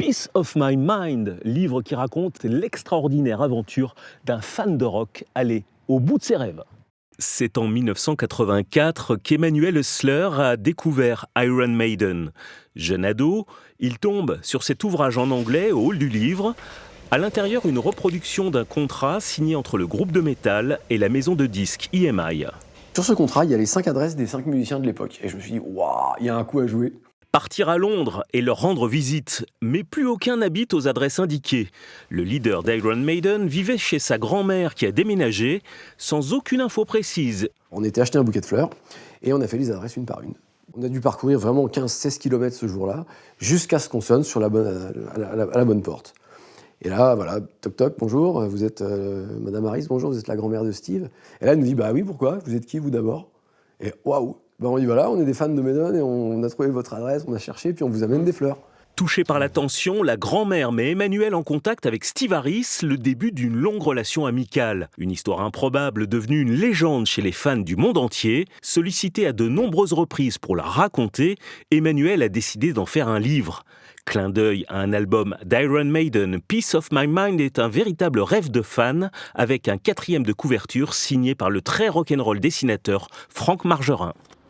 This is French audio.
Peace of My Mind, livre qui raconte l'extraordinaire aventure d'un fan de rock allé au bout de ses rêves. C'est en 1984 qu'Emmanuel Husler a découvert Iron Maiden. Jeune ado, il tombe sur cet ouvrage en anglais au hall du livre. À l'intérieur, une reproduction d'un contrat signé entre le groupe de métal et la maison de disques EMI. Sur ce contrat, il y a les 5 adresses des 5 musiciens de l'époque. Et je me suis dit, waouh, il y a un coup à jouer. Partir à Londres et leur rendre visite, mais plus aucun n'habite aux adresses indiquées. Le leader d'Iron Maiden vivait chez sa grand-mère qui a déménagé, sans aucune info précise. On était acheté un bouquet de fleurs et on a fait les adresses une par une. On a dû parcourir vraiment 15-16 km ce jour-là, jusqu'à ce qu'on sonne sur à la bonne porte. Et là, voilà, toc toc, bonjour, vous êtes Madame Harris, bonjour, vous êtes la grand-mère de Steve. Et là, elle nous dit, bah oui, pourquoi? Vous êtes qui, vous, d'abord? Et waouh! Ben on dit, voilà, on est des fans de Maiden et on a trouvé votre adresse, on a cherché, puis on vous amène des fleurs. Touchée par la tension, la grand-mère met Emmanuel en contact avec Steve Harris, le début d'une longue relation amicale. Une histoire improbable devenue une légende chez les fans du monde entier. Sollicité à de nombreuses reprises pour la raconter, Emmanuel a décidé d'en faire un livre. Clin d'œil à un album d'Iron Maiden, Peace of My Mind est un véritable rêve de fan, avec un 4e de couverture signé par le très rock'n'roll dessinateur Franck Margerin.